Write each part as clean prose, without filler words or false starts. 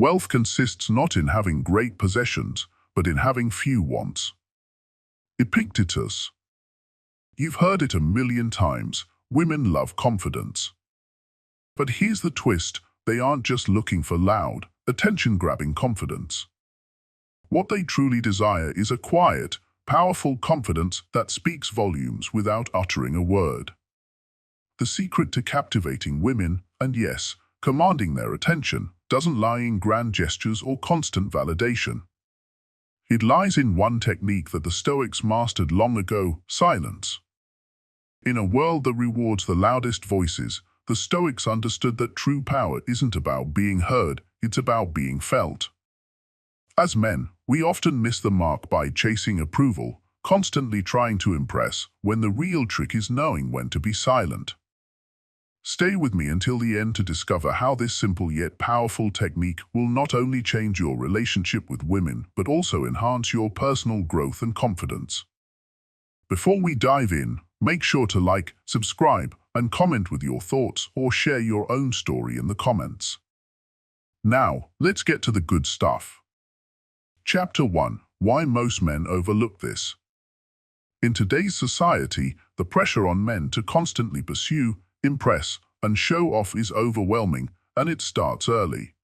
Wealth consists not in having great possessions, but in having few wants. Epictetus. You've heard it a million times. Women love confidence. But here's the twist. They aren't just looking for loud, attention-grabbing confidence. What they truly desire is a quiet, powerful confidence that speaks volumes without uttering a word. The secret to captivating women, and yes, commanding their attention, doesn't lie in grand gestures or constant validation. It lies in one technique that the Stoics mastered long ago: silence. In a world that rewards the loudest voices, the Stoics understood that true power isn't about being heard, it's about being felt. As men, we often miss the mark by chasing approval, constantly trying to impress, when the real trick is knowing when to be silent. Stay with me until the end to discover how this simple yet powerful technique will not only change your relationship with women, but also enhance your personal growth and confidence. Before we dive in, make sure to like, subscribe, and comment with your thoughts, or share your own story in the comments. Now, let's get to the good stuff. Chapter 1. Why most men overlook this. In today's society, the pressure on men to constantly pursue, impress, and show off is overwhelming, and it starts early.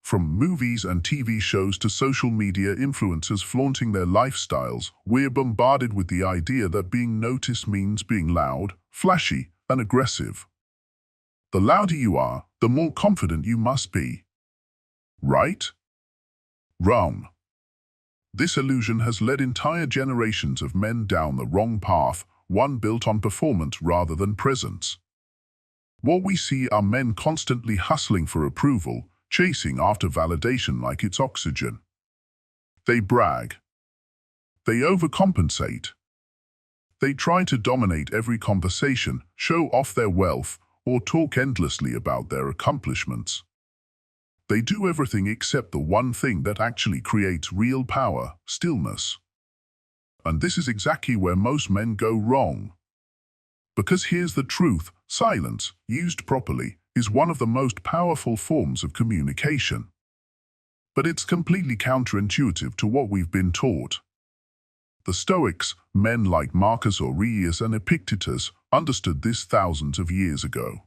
From movies and TV shows to social media influencers flaunting their lifestyles, we're bombarded with the idea that being noticed means being loud, flashy, and aggressive. The louder you are, the more confident you must be. Right? Wrong. This illusion has led entire generations of men down the wrong path, one built on performance rather than presence. What we see are men constantly hustling for approval, chasing after validation like it's oxygen. They brag. They overcompensate. They try to dominate every conversation, show off their wealth, or talk endlessly about their accomplishments. They do everything except the one thing that actually creates real power: stillness. And this is exactly where most men go wrong. Because here's the truth: silence, used properly, is one of the most powerful forms of communication. But it's completely counterintuitive to what we've been taught. The Stoics, men like Marcus Aurelius and Epictetus, understood this thousands of years ago.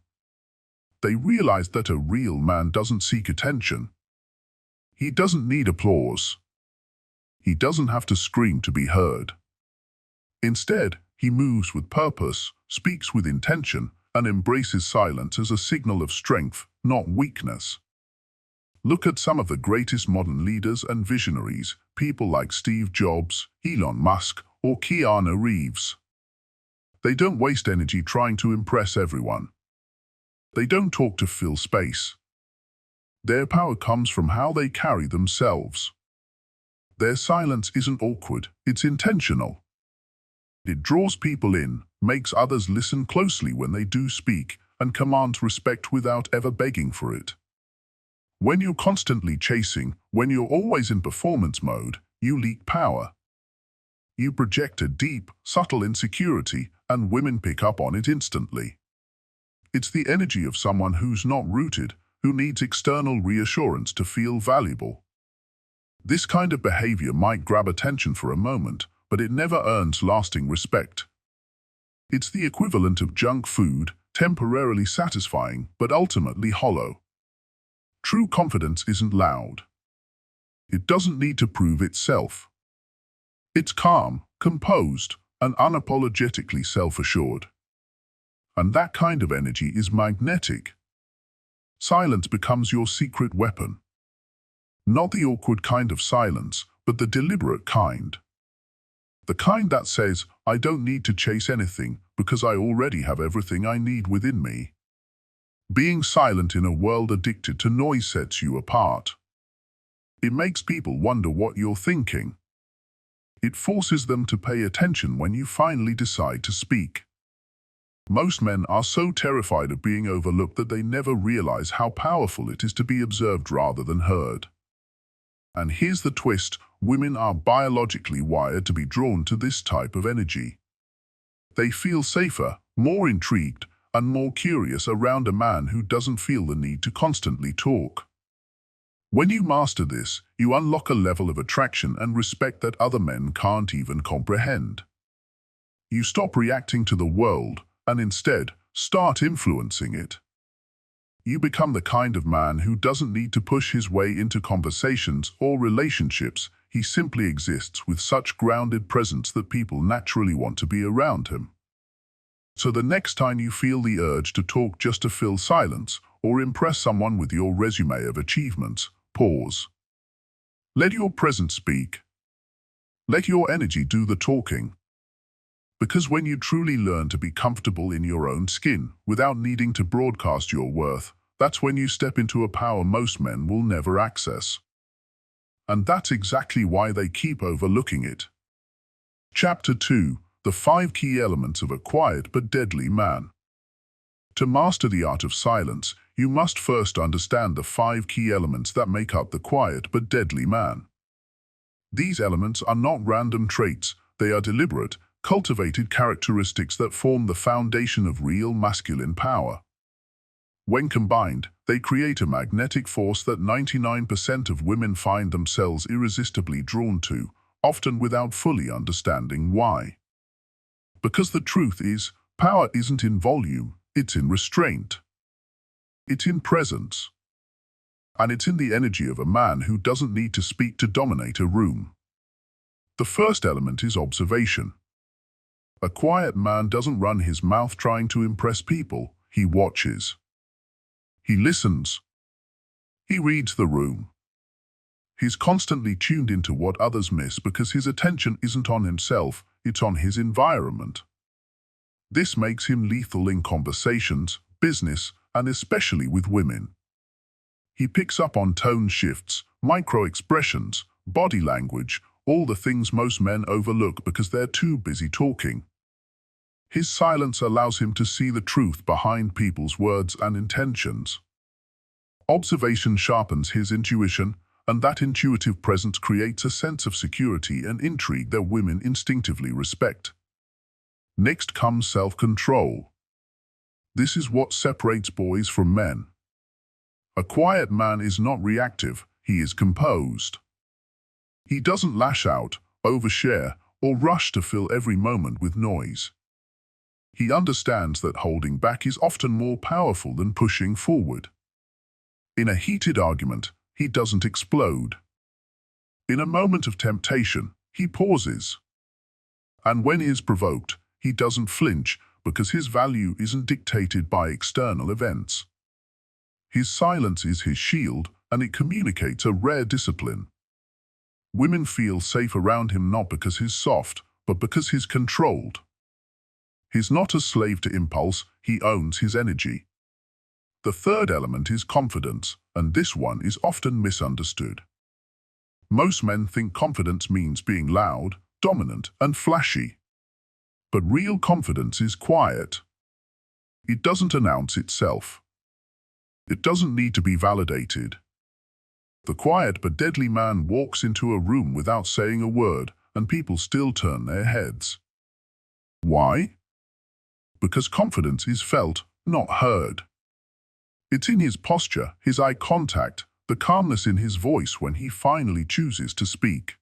They realized that a real man doesn't seek attention. He doesn't need applause. He doesn't have to scream to be heard. Instead, he moves with purpose, speaks with intention, and embraces silence as a signal of strength, not weakness. Look at some of the greatest modern leaders and visionaries, people like Steve Jobs, Elon Musk, or Keanu Reeves. They don't waste energy trying to impress everyone. They don't talk to fill space. Their power comes from how they carry themselves. Their silence isn't awkward, it's intentional. It draws people in, makes others listen closely when they do speak, and commands respect without ever begging for it. When you're constantly chasing, when you're always in performance mode, you leak power. You project a deep, subtle insecurity, and women pick up on it instantly. It's the energy of someone who's not rooted, who needs external reassurance to feel valuable. This kind of behavior might grab attention for a moment, but it never earns lasting respect. It's the equivalent of junk food, temporarily satisfying, but ultimately hollow. True confidence isn't loud. It doesn't need to prove itself. It's calm, composed, and unapologetically self-assured. And that kind of energy is magnetic. Silence becomes your secret weapon. Not the awkward kind of silence, but the deliberate kind. The kind that says, I don't need to chase anything because I already have everything I need within me. Being silent in a world addicted to noise sets you apart. It makes people wonder what you're thinking. It forces them to pay attention when you finally decide to speak. Most men are so terrified of being overlooked that they never realize how powerful it is to be observed rather than heard. And here's the twist: women are biologically wired to be drawn to this type of energy. They feel safer, more intrigued, and more curious around a man who doesn't feel the need to constantly talk. When you master this, you unlock a level of attraction and respect that other men can't even comprehend. You stop reacting to the world and instead start influencing it. You become the kind of man who doesn't need to push his way into conversations or relationships. He simply exists with such grounded presence that people naturally want to be around him. So the next time you feel the urge to talk just to fill silence or impress someone with your resume of achievements, pause. Let your presence speak. Let your energy do the talking. Because when you truly learn to be comfortable in your own skin without needing to broadcast your worth, that's when you step into a power most men will never access. And that's exactly why they keep overlooking it. Chapter 2: The 5 Key Elements of a Quiet but Deadly Man. To master the art of silence, you must first understand the 5 key elements that make up the quiet but deadly man. These elements are not random traits, they are deliberate, cultivated characteristics that form the foundation of real masculine power. When combined, they create a magnetic force that 99% of women find themselves irresistibly drawn to, often without fully understanding why. Because the truth is, power isn't in volume, it's in restraint. It's in presence. And it's in the energy of a man who doesn't need to speak to dominate a room. The first element is observation. A quiet man doesn't run his mouth trying to impress people, he watches. He listens. He reads the room. He's constantly tuned into what others miss because his attention isn't on himself, it's on his environment. This makes him lethal in conversations, business, and especially with women. He picks up on tone shifts, micro-expressions, body language, all the things most men overlook because they're too busy talking. His silence allows him to see the truth behind people's words and intentions. Observation sharpens his intuition, and that intuitive presence creates a sense of security and intrigue that women instinctively respect. Next comes self-control. This is what separates boys from men. A quiet man is not reactive, he is composed. He doesn't lash out, overshare, or rush to fill every moment with noise. He understands that holding back is often more powerful than pushing forward. In a heated argument, he doesn't explode. In a moment of temptation, he pauses. And when he is provoked, he doesn't flinch because his value isn't dictated by external events. His silence is his shield, and it communicates a rare discipline. Women feel safe around him not because he's soft, but because he's controlled. He's not a slave to impulse, he owns his energy. The third element is confidence, and this one is often misunderstood. Most men think confidence means being loud, dominant, and flashy. But real confidence is quiet. It doesn't announce itself. It doesn't need to be validated. The quiet but deadly man walks into a room without saying a word, and people still turn their heads. Why? Because confidence is felt, not heard. It's in his posture, his eye contact, the calmness in his voice when he finally chooses to speak.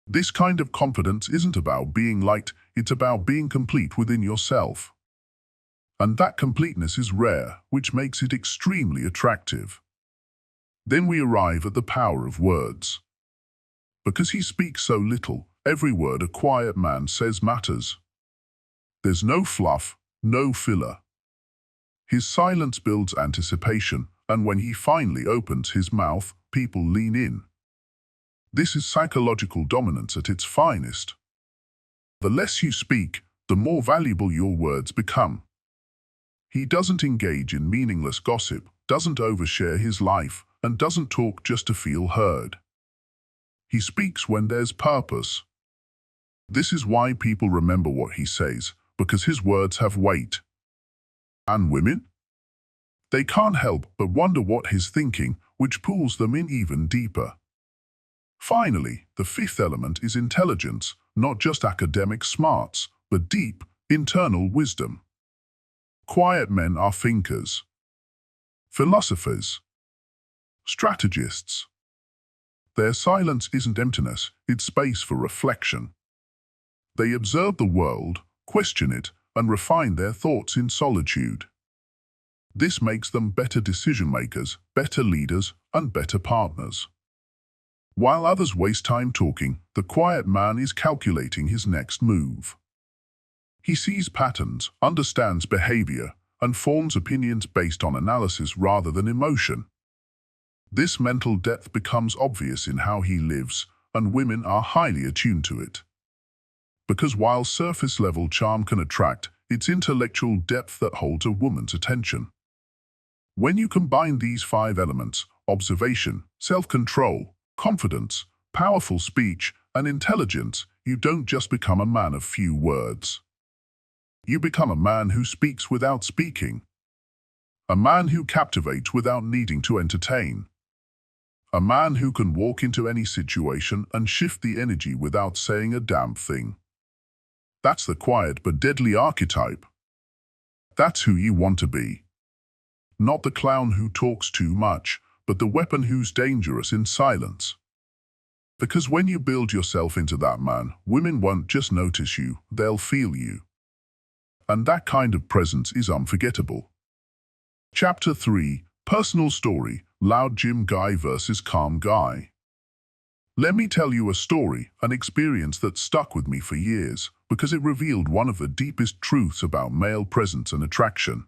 This kind of confidence isn't about being liked, it's about being complete within yourself. And that completeness is rare, which makes it extremely attractive. Then we arrive at the power of words. Because he speaks so little, every word a quiet man says matters. There's no fluff, no filler. His silence builds anticipation, and when he finally opens his mouth, people lean in. This is psychological dominance at its finest. The less you speak, the more valuable your words become. He doesn't engage in meaningless gossip, doesn't overshare his life, and doesn't talk just to feel heard. He speaks when there's purpose. This is why people remember what he says, because his words have weight. And women? They can't help but wonder what he's thinking, which pulls them in even deeper. Finally, the fifth element is intelligence, not just academic smarts, but deep, internal wisdom. Quiet men are thinkers, philosophers, strategists. Their silence isn't emptiness, it's space for reflection. They observe the world, question it, and refine their thoughts in solitude. This makes them better decision-makers, better leaders, and better partners. While others waste time talking, the quiet man is calculating his next move. He sees patterns, understands behavior, and forms opinions based on analysis rather than emotion. This mental depth becomes obvious in how he lives, and women are highly attuned to it. Because while surface-level charm can attract, it's intellectual depth that holds a woman's attention. When you combine these 5 elements, observation, self-control, confidence, powerful speech, and intelligence, you don't just become a man of few words. You become a man who speaks without speaking. A man who captivates without needing to entertain. A man who can walk into any situation and shift the energy without saying a damn thing. That's the quiet but deadly archetype. That's who you want to be. Not the clown who talks too much, but the weapon who's dangerous in silence. Because when you build yourself into that man, women won't just notice you, they'll feel you. And that kind of presence is unforgettable. Chapter 3, Personal Story, Loud Gym Guy versus Calm Guy. Let me tell you a story, an experience that stuck with me for years, because it revealed one of the deepest truths about male presence and attraction.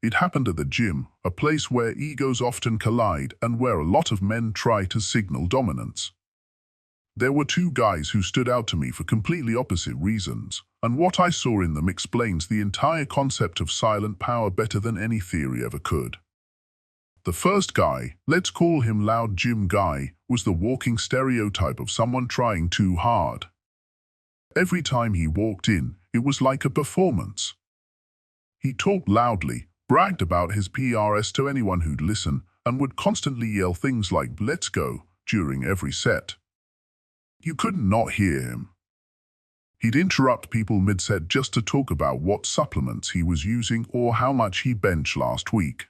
It happened at the gym, a place where egos often collide and where a lot of men try to signal dominance. There were 2 guys who stood out to me for completely opposite reasons, and what I saw in them explains the entire concept of silent power better than any theory ever could. The first guy, let's call him Loud Gym Guy, was the walking stereotype of someone trying too hard. Every time he walked in, it was like a performance. He talked loudly, bragged about his PRS to anyone who'd listen, and would constantly yell things like "let's go" during every set. You couldn't not hear him. He'd interrupt people mid-set just to talk about what supplements he was using or how much he benched last week.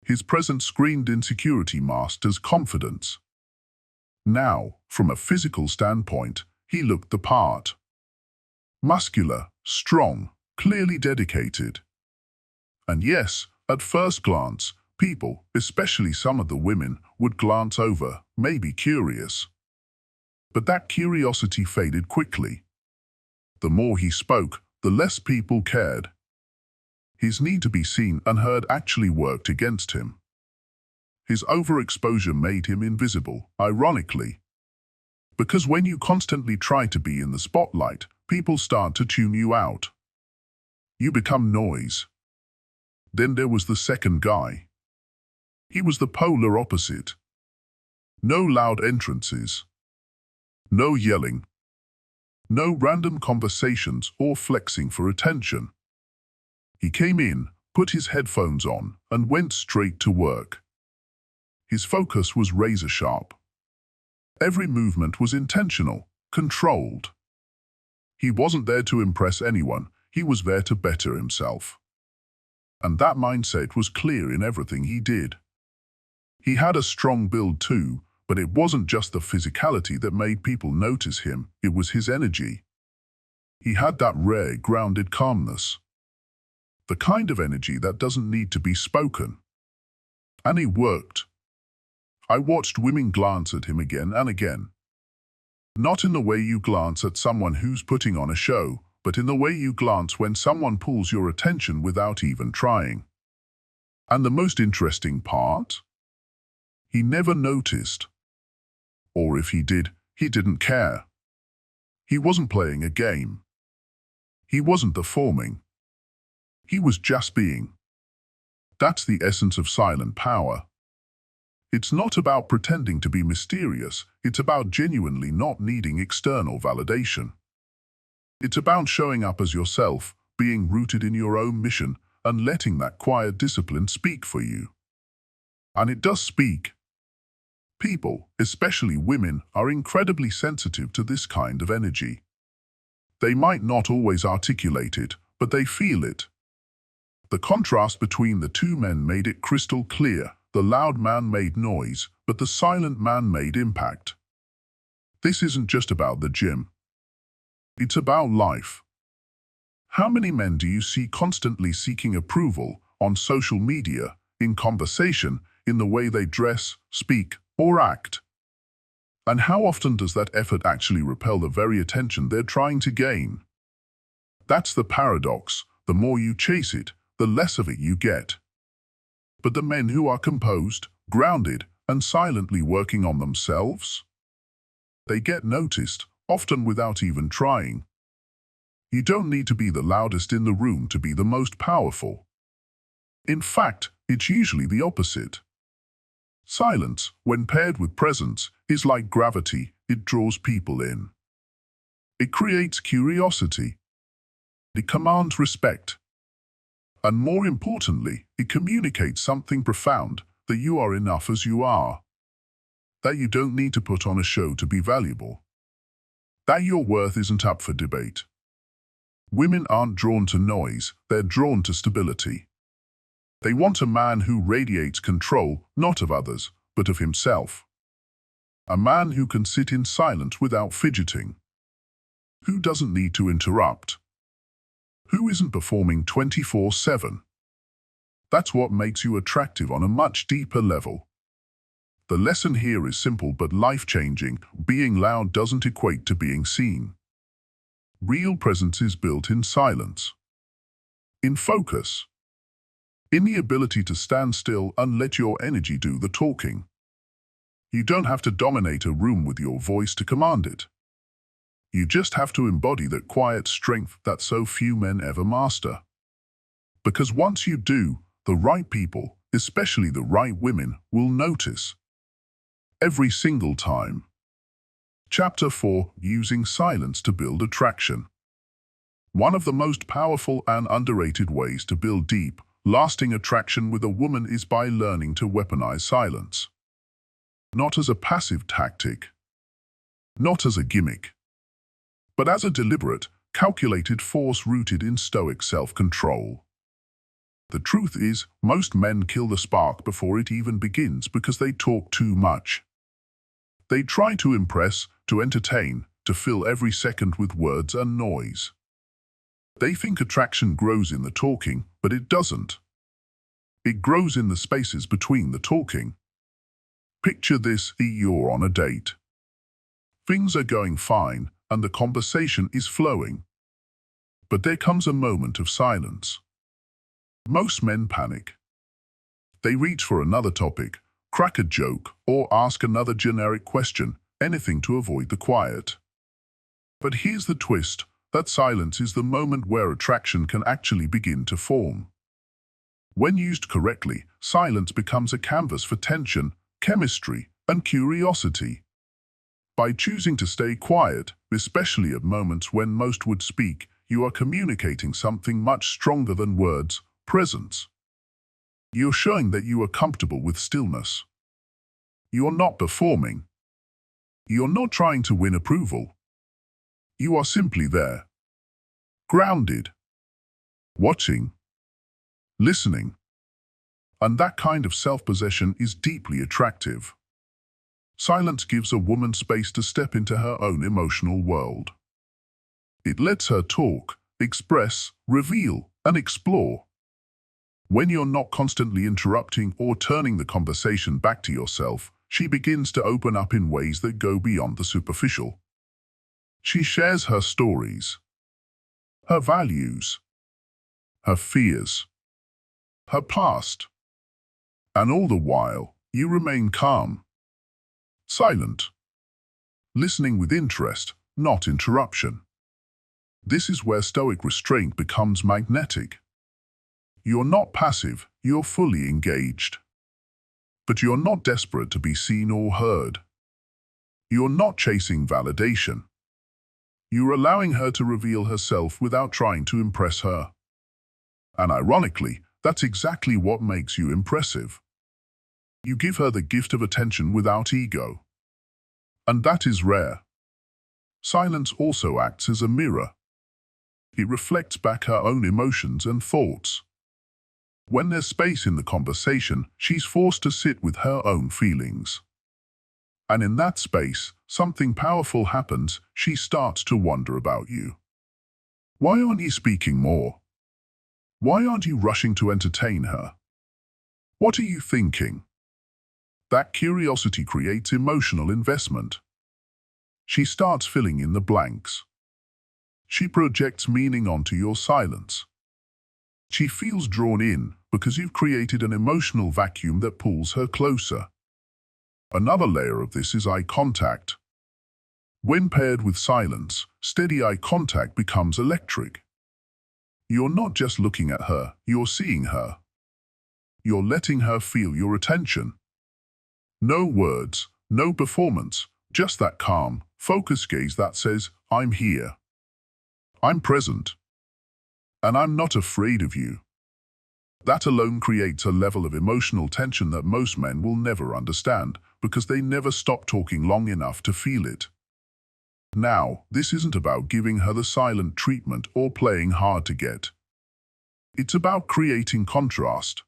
His presence screamed insecurity masked as confidence. Now, from a physical standpoint, he looked the part. Muscular, strong, clearly dedicated. And yes, at first glance, people, especially some of the women, would glance over, maybe curious. But that curiosity faded quickly. The more he spoke, the less people cared. His need to be seen and heard actually worked against him. His overexposure made him invisible, ironically. Because when you constantly try to be in the spotlight, people start to tune you out. You become noise. Then there was the second guy. He was the polar opposite. No loud entrances. No yelling. No random conversations or flexing for attention. He came in, put his headphones on, and went straight to work. His focus was razor-sharp. Every movement was intentional, controlled. He wasn't there to impress anyone, he was there to better himself. And that mindset was clear in everything he did. He had a strong build too, but it wasn't just the physicality that made people notice him, it was his energy. He had that rare, grounded calmness. The kind of energy that doesn't need to be spoken. And he worked. I watched women glance at him again and again. Not in the way you glance at someone who's putting on a show, but in the way you glance when someone pulls your attention without even trying. And the most interesting part? He never noticed. Or if he did, he didn't care. He wasn't playing a game. He wasn't performing. He was just being. That's the essence of silent power. It's not about pretending to be mysterious, it's about genuinely not needing external validation. It's about showing up as yourself, being rooted in your own mission, and letting that quiet discipline speak for you. And it does speak. People, especially women, are incredibly sensitive to this kind of energy. They might not always articulate it, but they feel it. The contrast between the 2 men made it crystal clear. the loud man made noise, but the silent man made impact. This isn't just about the gym. It's about life. How many men do you see constantly seeking approval on social media, in conversation, in the way they dress, speak, or act? And how often does that effort actually repel the very attention they're trying to gain? That's the paradox. The more you chase it, the less of it you get. But the men who are composed, grounded, and silently working on themselves? They get noticed, often without even trying. You don't need to be the loudest in the room to be the most powerful. In fact, it's usually the opposite. Silence, when paired with presence, is like gravity. It draws people in. It creates curiosity. It commands respect. And more importantly, it communicates something profound, that you are enough as you are. That you don't need to put on a show to be valuable. That your worth isn't up for debate. Women aren't drawn to noise, they're drawn to stability. They want a man who radiates control, not of others, but of himself. A man who can sit in silence without fidgeting. Who doesn't need to interrupt. Who isn't performing 24/7. That's what makes you attractive on a much deeper level. The lesson here is simple but life-changing. Being loud doesn't equate to being seen. Real presence is built in silence. In focus. In the ability to stand still and let your energy do the talking. You don't have to dominate a room with your voice to command it. You just have to embody that quiet strength that so few men ever master. Because once you do, the right people, especially the right women, will notice. Every single time. Chapter 4: Using Silence to Build Attraction. One of the most powerful and underrated ways to build deep, lasting attraction with a woman is by learning to weaponize silence. Not as a passive tactic. Not as a gimmick. But as a deliberate, calculated force rooted in Stoic self-control. The truth is, most men kill the spark before it even begins because they talk too much. They try to impress, to entertain, to fill every second with words and noise. They think attraction grows in the talking, but it doesn't. It grows in the spaces between the talking. Picture this: you're on a date. Things are going fine, and the conversation is flowing. But there comes a moment of silence. Most men panic. They reach for another topic, crack a joke, or ask another generic question, anything to avoid the quiet. But here's the twist: that silence is the moment where attraction can actually begin to form. When used correctly, silence becomes a canvas for tension, chemistry, and curiosity. By choosing to stay quiet, especially at moments when most would speak, you are communicating something much stronger than words: presence. You're showing that you are comfortable with stillness. You're not performing. You're not trying to win approval. You are simply there. Grounded. Watching. Listening. And that kind of self-possession is deeply attractive. Silence gives a woman space to step into her own emotional world. It lets her talk, express, reveal, and explore. When you're not constantly interrupting or turning the conversation back to yourself, she begins to open up in ways that go beyond the superficial. She shares her stories, her values, her fears, her past. And all the while, you remain calm, silent, listening with interest, not interruption. This is where Stoic restraint becomes magnetic. You're not passive, you're fully engaged. But you're not desperate to be seen or heard. You're not chasing validation. You're allowing her to reveal herself without trying to impress her. And ironically, that's exactly what makes you impressive. You give her the gift of attention without ego. And that is rare. Silence also acts as a mirror. It reflects back her own emotions and thoughts. When there's space in the conversation, she's forced to sit with her own feelings. And in that space, something powerful happens. She starts to wonder about you. Why aren't you speaking more? Why aren't you rushing to entertain her? What are you thinking? That curiosity creates emotional investment. She starts filling in the blanks. She projects meaning onto your silence. She feels drawn in because you've created an emotional vacuum that pulls her closer. Another layer of this is eye contact. When paired with silence, steady eye contact becomes electric. You're not just looking at her, you're seeing her. You're letting her feel your attention. No words, no performance, just that calm, focused gaze that says, I'm here. I'm present. And I'm not afraid of you. That alone creates a level of emotional tension that most men will never understand because they never stop talking long enough to feel it. Now, this isn't about giving her the silent treatment or playing hard to get. It's about creating contrast.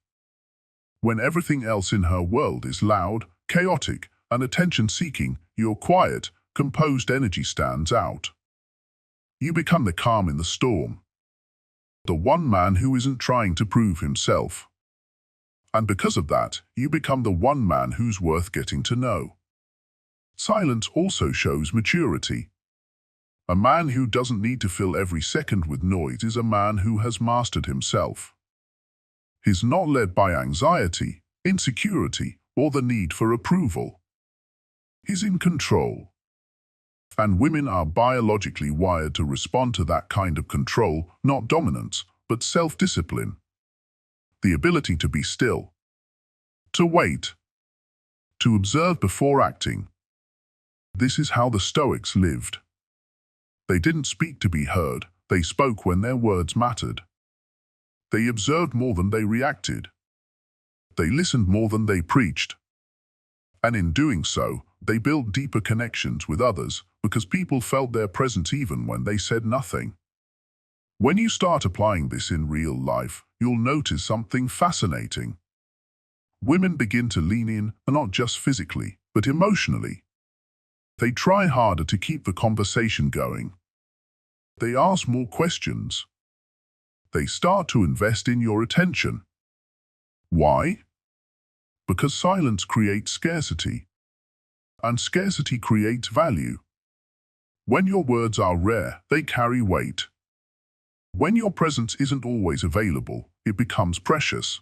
When everything else in her world is loud, chaotic, and attention-seeking, your quiet, composed energy stands out. You become the calm in the storm. The one man who isn't trying to prove himself. And because of that, you become the one man who's worth getting to know. Silence also shows maturity. A man who doesn't need to fill every second with noise is a man who has mastered himself. He's not led by anxiety, insecurity, or the need for approval. He's in control. And women are biologically wired to respond to that kind of control, not dominance, but self-discipline. The ability to be still, to wait, to observe before acting. This is how the Stoics lived. They didn't speak to be heard, they spoke when their words mattered. They observed more than they reacted. They listened more than they preached. And in doing so, they built deeper connections with others because people felt their presence even when they said nothing. When you start applying this in real life, you'll notice something fascinating. Women begin to lean in, not just physically, but emotionally. They try harder to keep the conversation going. They ask more questions. They start to invest in your attention. Why? Because silence creates scarcity. And scarcity creates value. When your words are rare, they carry weight. When your presence isn't always available, it becomes precious.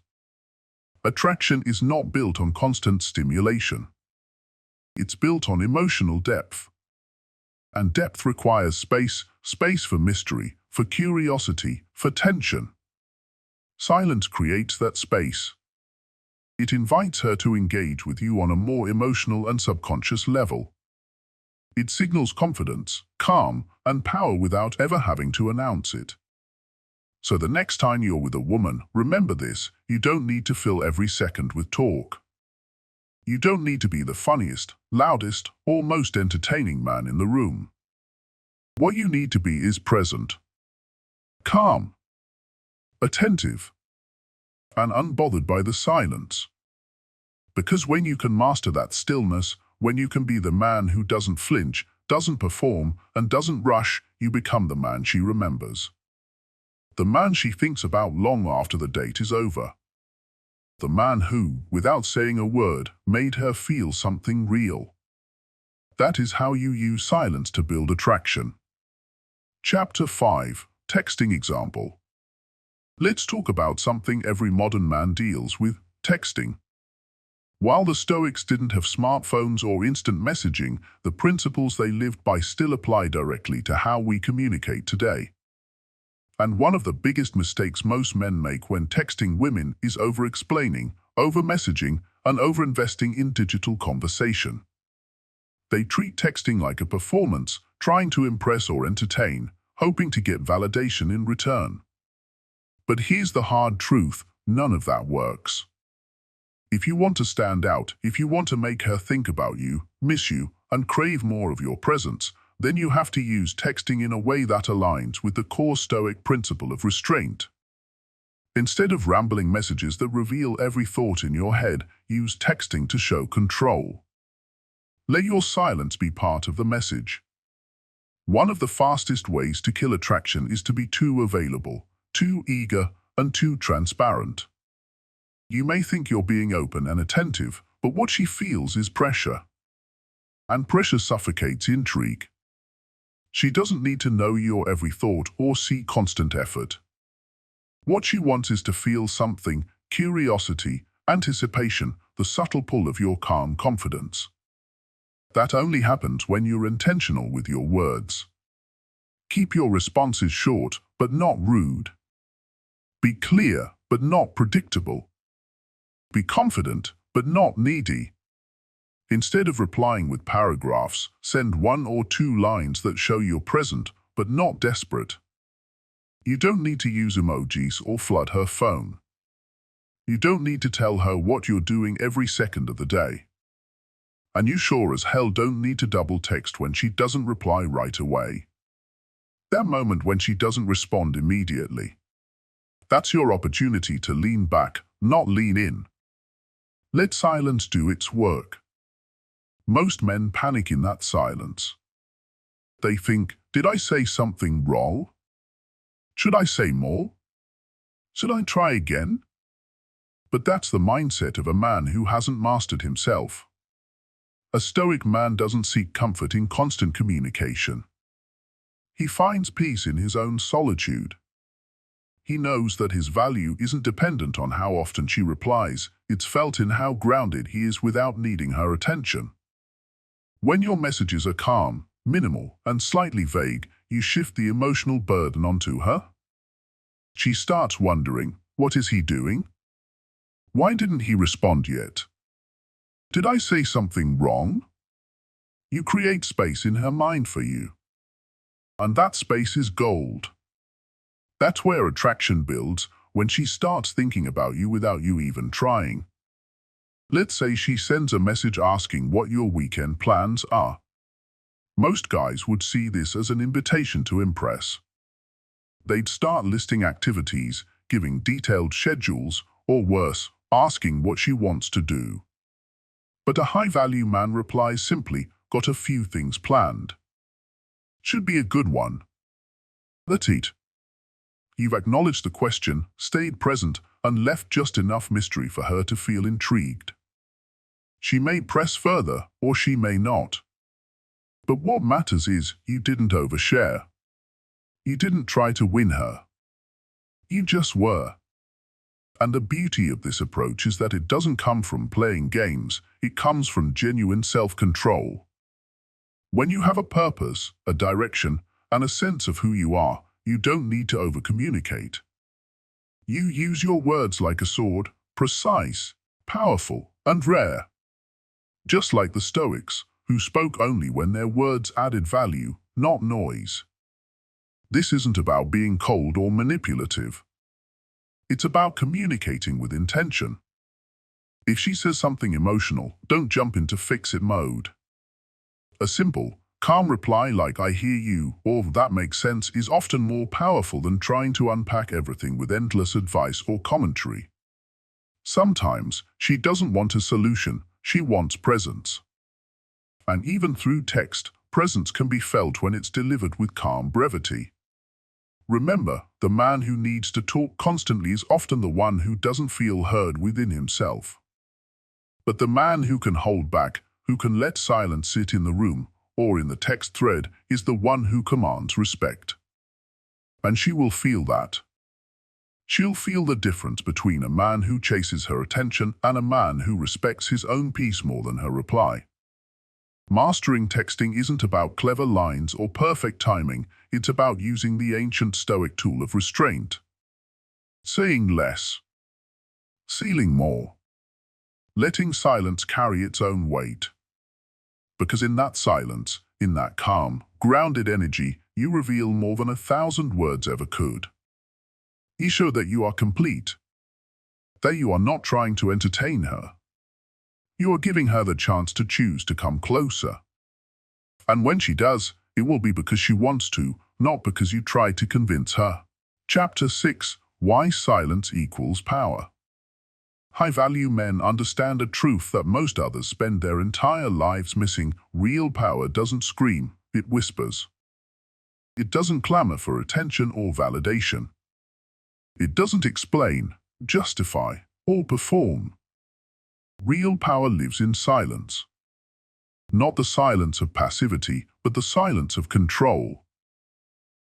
Attraction is not built on constant stimulation. It's built on emotional depth. And depth requires space, space for mystery, for curiosity, for tension. Silence creates that space. It invites her to engage with you on a more emotional and subconscious level. It signals confidence, calm, and power without ever having to announce it. So the next time you're with a woman, remember this, you don't need to fill every second with talk. You don't need to be the funniest, loudest, or most entertaining man in the room. What you need to be is present, calm, attentive, and unbothered by the silence. Because when you can master that stillness, when you can be the man who doesn't flinch, doesn't perform, and doesn't rush, you become the man she remembers. The man she thinks about long after the date is over. The man who, without saying a word, made her feel something real. That is how you use silence to build attraction. Chapter 5. Texting example. Let's talk about something every modern man deals with, texting. While the Stoics didn't have smartphones or instant messaging, the principles they lived by still apply directly to how we communicate today. And one of the biggest mistakes most men make when texting women is over-explaining, over-messaging, and over-investing in digital conversation. They treat texting like a performance, trying to impress or entertain, hoping to get validation in return. But here's the hard truth, none of that works. If you want to stand out, if you want to make her think about you, miss you, and crave more of your presence, then you have to use texting in a way that aligns with the core Stoic principle of restraint. Instead of rambling messages that reveal every thought in your head, use texting to show control. Let your silence be part of the message. One of the fastest ways to kill attraction is to be too available, too eager, and too transparent. You may think you're being open and attentive, but what she feels is pressure. And pressure suffocates intrigue. She doesn't need to know your every thought or see constant effort. What she wants is to feel something: curiosity, anticipation, the subtle pull of your calm confidence. That only happens when you're intentional with your words. Keep your responses short, but not rude. Be clear, but not predictable. Be confident, but not needy. Instead of replying with paragraphs, send 1 or 2 lines that show you're present, but not desperate. You don't need to use emojis or flood her phone. You don't need to tell her what you're doing every second of the day. And you sure as hell don't need to double text when she doesn't reply right away. That moment when she doesn't respond immediately. That's your opportunity to lean back, not lean in. Let silence do its work. Most men panic in that silence. They think, did I say something wrong? Should I say more? Should I try again? But that's the mindset of a man who hasn't mastered himself. A Stoic man doesn't seek comfort in constant communication. He finds peace in his own solitude. He knows that his value isn't dependent on how often she replies, it's felt in how grounded he is without needing her attention. When your messages are calm, minimal, and slightly vague, you shift the emotional burden onto her. She starts wondering, what is he doing? Why didn't he respond yet? Did I say something wrong? You create space in her mind for you. And that space is gold. That's where attraction builds, when she starts thinking about you without you even trying. Let's say she sends a message asking what your weekend plans are. Most guys would see this as an invitation to impress. They'd start listing activities, giving detailed schedules, or worse, asking what she wants to do. But a high-value man replies simply, got a few things planned. Should be a good one. Let's eat. You've acknowledged the question, stayed present, and left just enough mystery for her to feel intrigued. She may press further, or she may not. But what matters is, you didn't overshare. You didn't try to win her. You just were. And the beauty of this approach is that it doesn't come from playing games, it comes from genuine self-control. When you have a purpose, a direction, and a sense of who you are, you don't need to over-communicate. You use your words like a sword, precise, powerful, and rare. Just like the Stoics, who spoke only when their words added value, not noise. This isn't about being cold or manipulative. It's about communicating with intention. If she says something emotional, don't jump into fix-it mode. A simple, calm reply like "I hear you" or "that makes sense" is often more powerful than trying to unpack everything with endless advice or commentary. Sometimes, she doesn't want a solution, she wants presence. And even through text, presence can be felt when it's delivered with calm brevity. Remember, the man who needs to talk constantly is often the one who doesn't feel heard within himself. But the man who can hold back, who can let silence sit in the room, or in the text thread, is the one who commands respect. And she will feel that. She'll feel the difference between a man who chases her attention and a man who respects his own peace more than her reply. Mastering texting isn't about clever lines or perfect timing, it's about using the ancient Stoic tool of restraint. Saying less. Sealing more. Letting silence carry its own weight. Because in that silence, in that calm, grounded energy, you reveal more than 1,000 words ever could. You show that you are complete, that you are not trying to entertain her. You are giving her the chance to choose to come closer. And when she does, it will be because she wants to, not because you tried to convince her. Chapter 6. Why silence equals power. High-value men understand a truth that most others spend their entire lives missing. Real power doesn't scream, it whispers. It doesn't clamor for attention or validation. It doesn't explain, justify, or perform. Real power lives in silence. Not the silence of passivity, but the silence of control.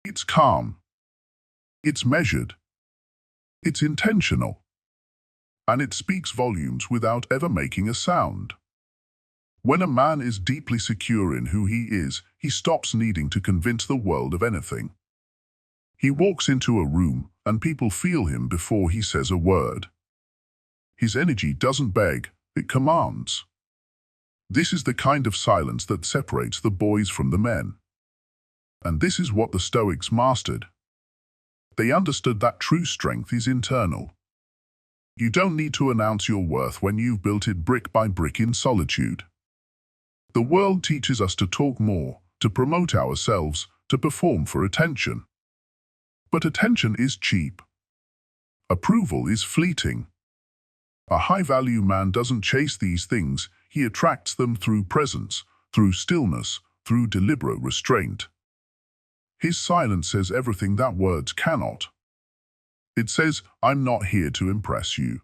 It's calm. It's measured. It's intentional. And it speaks volumes without ever making a sound. When a man is deeply secure in who he is, he stops needing to convince the world of anything. He walks into a room, and people feel him before he says a word. His energy doesn't beg, it commands. This is the kind of silence that separates the boys from the men. And this is what the Stoics mastered. They understood that true strength is internal. You don't need to announce your worth when you've built it brick by brick in solitude. The world teaches us to talk more, to promote ourselves, to perform for attention. But attention is cheap. Approval is fleeting. A high-value man doesn't chase these things, he attracts them through presence, through stillness, through deliberate restraint. His silence says everything that words cannot. It says, I'm not here to impress you.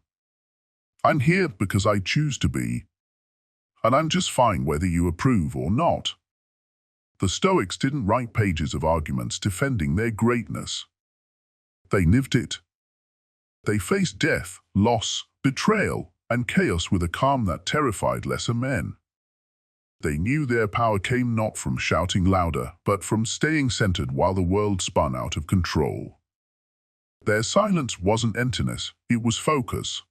I'm here because I choose to be. And I'm just fine whether you approve or not. The Stoics didn't write pages of arguments defending their greatness. They lived it. They faced death, loss, betrayal, and chaos with a calm that terrified lesser men. They knew their power came not from shouting louder, but from staying centered while the world spun out of control. Their silence wasn't emptiness, it was focus.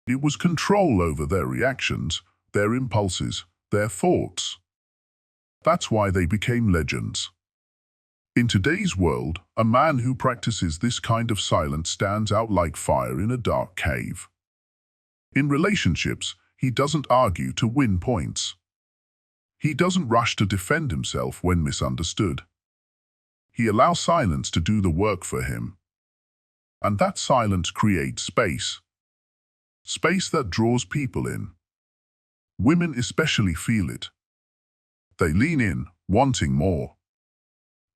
It was control over their reactions, their impulses, their thoughts. That's why they became legends. In today's world, a man who practices this kind of silence stands out like fire in a dark cave. In relationships, he doesn't argue to win points. He doesn't rush to defend himself when misunderstood. He allows silence to do the work for him. And that silence creates space. Space that draws people in. Women especially feel it. They lean in, wanting more.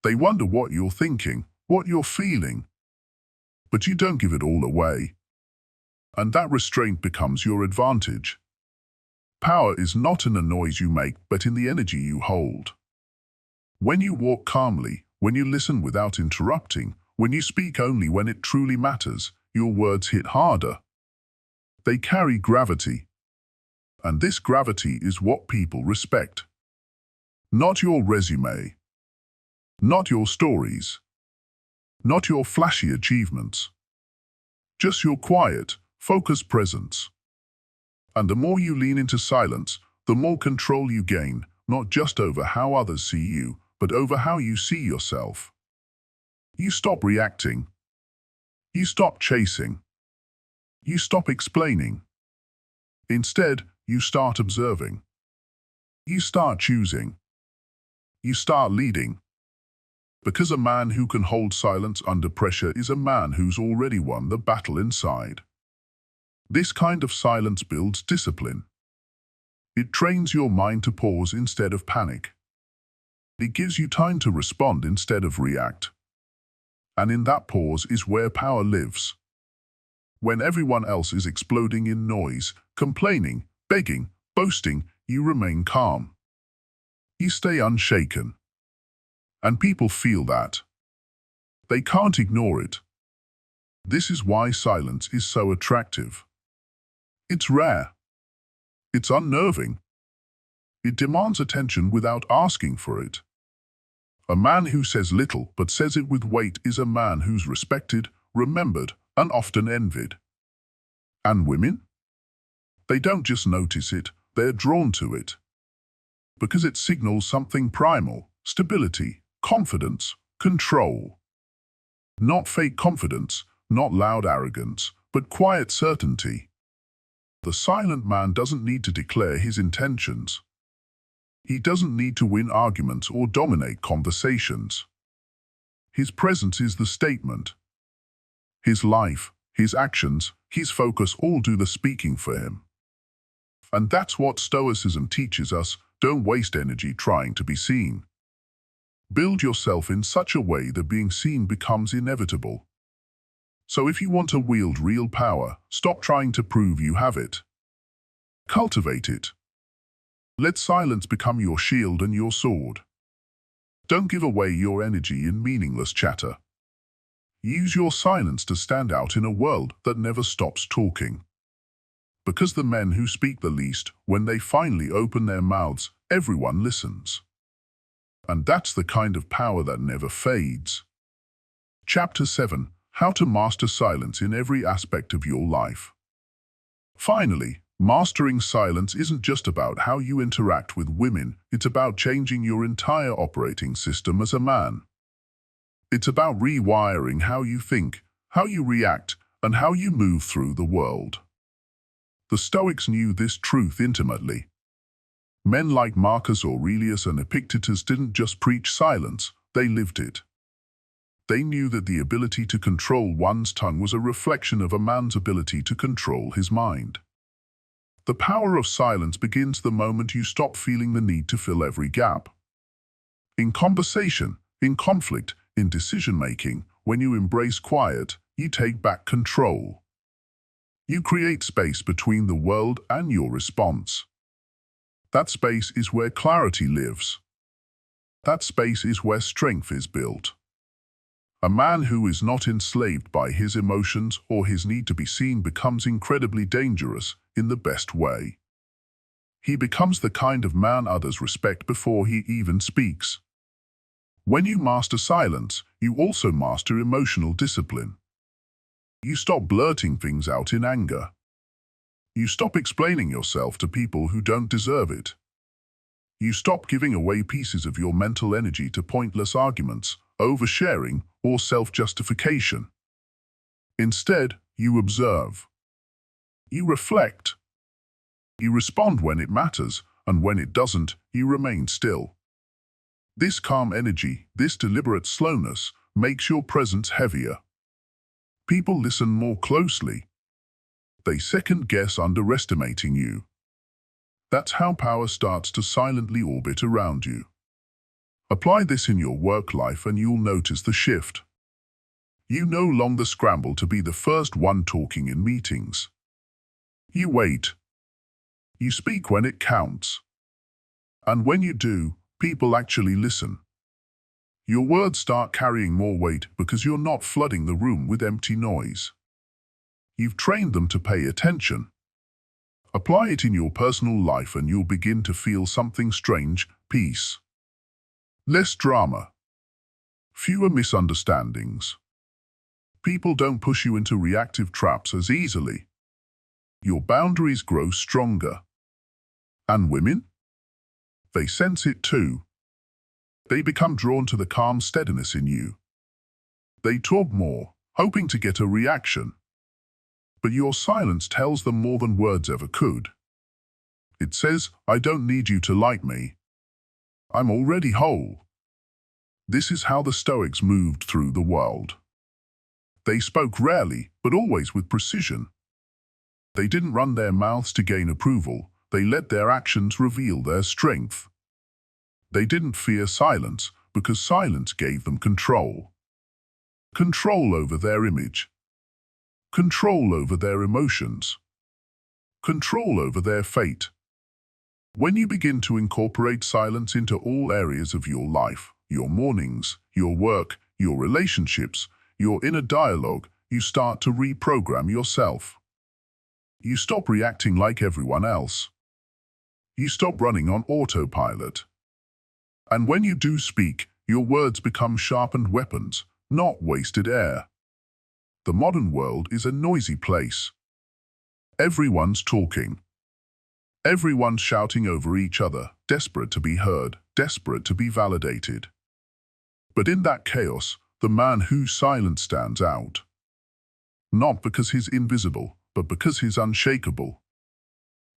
They wonder what you're thinking, what you're feeling. But you don't give it all away. And that restraint becomes your advantage. Power is not in the noise you make, but in the energy you hold. When you walk calmly, when you listen without interrupting, when you speak only when it truly matters, your words hit harder. They carry gravity. And this gravity is what people respect. Not your resume. Not your stories. Not your flashy achievements. Just your quiet, focused presence. And the more you lean into silence, the more control you gain, not just over how others see you, but over how you see yourself. You stop reacting. You stop chasing. You stop explaining. Instead, you start observing. You start choosing. You start leading. Because a man who can hold silence under pressure is a man who's already won the battle inside. This kind of silence builds discipline. It trains your mind to pause instead of panic. It gives you time to respond instead of react. And in that pause is where power lives. When everyone else is exploding in noise, complaining, begging, boasting, you remain calm. You stay unshaken. And people feel that. They can't ignore it. This is why silence is so attractive. It's rare. It's unnerving. It demands attention without asking for it. A man who says little but says it with weight is a man who's respected, remembered, and often envied. And women? They don't just notice it, they're drawn to it. Because it signals something primal, stability, confidence, control. Not fake confidence, not loud arrogance, but quiet certainty. The silent man doesn't need to declare his intentions. He doesn't need to win arguments or dominate conversations. His presence is the statement. His life, his actions, his focus all do the speaking for him. And that's what Stoicism teaches us. Don't waste energy trying to be seen. Build yourself in such a way that being seen becomes inevitable. So if you want to wield real power, stop trying to prove you have it. Cultivate it. Let silence become your shield and your sword. Don't give away your energy in meaningless chatter. Use your silence to stand out in a world that never stops talking. Because the men who speak the least, when they finally open their mouths, everyone listens. And that's the kind of power that never fades. Chapter 7: How to Master Silence in Every Aspect of Your Life. Finally, mastering silence isn't just about how you interact with women, it's about changing your entire operating system as a man. It's about rewiring how you think, how you react, and how you move through the world. The Stoics knew this truth intimately. Men like Marcus Aurelius and Epictetus didn't just preach silence, they lived it. They knew that the ability to control one's tongue was a reflection of a man's ability to control his mind. The power of silence begins the moment you stop feeling the need to fill every gap. In conversation, in conflict, in decision-making, when you embrace quiet, you take back control. You create space between the world and your response. That space is where clarity lives. That space is where strength is built. A man who is not enslaved by his emotions or his need to be seen becomes incredibly dangerous in the best way. He becomes the kind of man others respect before he even speaks. When you master silence, you also master emotional discipline. You stop blurting things out in anger. You stop explaining yourself to people who don't deserve it. You stop giving away pieces of your mental energy to pointless arguments, oversharing, or self-justification. Instead, you observe. You reflect. You respond when it matters, and when it doesn't, you remain still. This calm energy, this deliberate slowness, makes your presence heavier. People listen more closely. They second-guess underestimating you. That's how power starts to silently orbit around you. Apply this in your work life and you'll notice the shift. You no longer scramble to be the first one talking in meetings. You wait. You speak when it counts. And when you do, people actually listen. Your words start carrying more weight because you're not flooding the room with empty noise. You've trained them to pay attention. Apply it in your personal life and you'll begin to feel something strange: peace. Less drama. Fewer misunderstandings. People don't push you into reactive traps as easily. Your boundaries grow stronger. And women? They sense it too. They become drawn to the calm steadiness in you. They talk more, hoping to get a reaction. But your silence tells them more than words ever could. It says, I don't need you to like me. I'm already whole. This is how the Stoics moved through the world. They spoke rarely, but always with precision. They didn't run their mouths to gain approval. They let their actions reveal their strength. They didn't fear silence, because silence gave them control. Control over their image. Control over their emotions. Control over their fate. When you begin to incorporate silence into all areas of your life, your mornings, your work, your relationships, your inner dialogue, you start to reprogram yourself. You stop reacting like everyone else. You stop running on autopilot. And when you do speak, your words become sharpened weapons, not wasted air. The modern world is a noisy place. Everyone's talking. Everyone's shouting over each other, desperate to be heard, desperate to be validated. But in that chaos, the man whose silence stands out. Not because he's invisible, but because he's unshakable.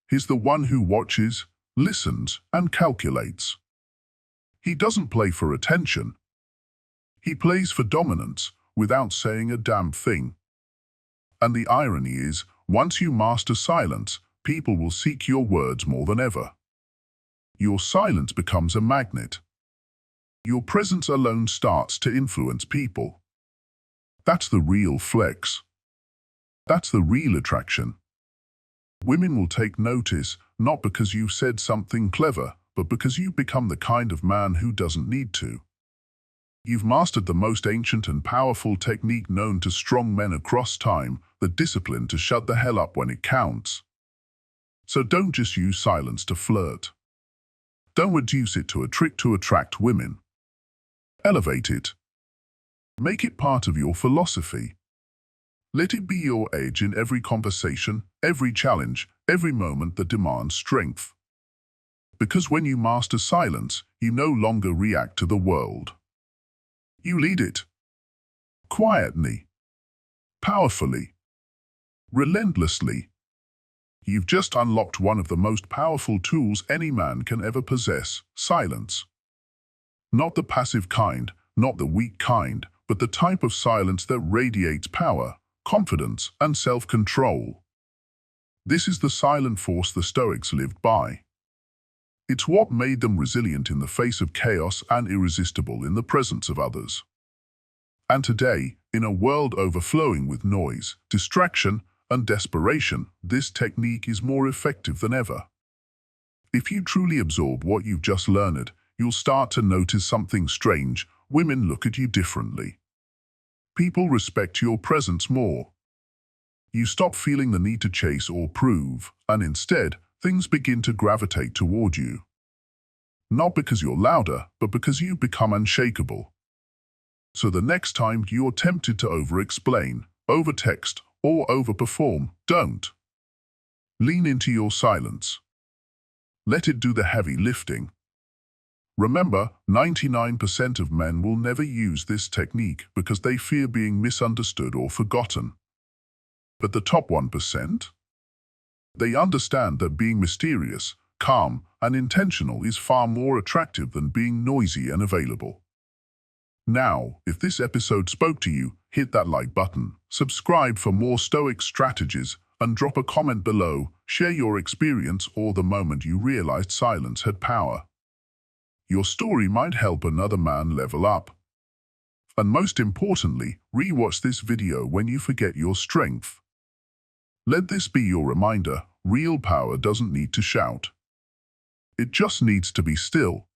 He's the one who watches, listens, and calculates. He doesn't play for attention. He plays for dominance without saying a damn thing. And the irony is, once you master silence, people will seek your words more than ever. Your silence becomes a magnet. Your presence alone starts to influence people. That's the real flex. That's the real attraction. Women will take notice, not because you've said something clever, but because you've become the kind of man who doesn't need to. You've mastered the most ancient and powerful technique known to strong men across time, the discipline to shut the hell up when it counts. So don't just use silence to flirt. Don't reduce it to a trick to attract women. Elevate it. Make it part of your philosophy. Let it be your edge in every conversation, every challenge, every moment that demands strength. Because when you master silence, you no longer react to the world. You lead it. Quietly. Powerfully. Relentlessly. You've just unlocked one of the most powerful tools any man can ever possess: silence. Not the passive kind, not the weak kind, but the type of silence that radiates power, confidence, and self-control. This is the silent force the Stoics lived by. It's what made them resilient in the face of chaos and irresistible in the presence of others. And today, in a world overflowing with noise, distraction, and desperation, this technique is more effective than ever. If you truly absorb what you've just learned, you'll start to notice something strange. Women look at you differently. People respect your presence more. You stop feeling the need to chase or prove, and instead, things begin to gravitate toward you. Not because you're louder, but because you've become unshakable. So the next time you're tempted to over-explain, over-text, or overperform, don't. Lean into your silence. Let it do the heavy lifting. Remember, 99% of men will never use this technique because they fear being misunderstood or forgotten. But the top 1%? They understand that being mysterious, calm, and intentional is far more attractive than being noisy and available. Now, if this episode spoke to you, hit that like button, subscribe for more Stoic strategies, and drop a comment below. Share your experience or the moment you realized silence had power. Your story might help another man level up. And most importantly, rewatch this video when you forget your strength. Let this be your reminder: real power doesn't need to shout. It just needs to be still.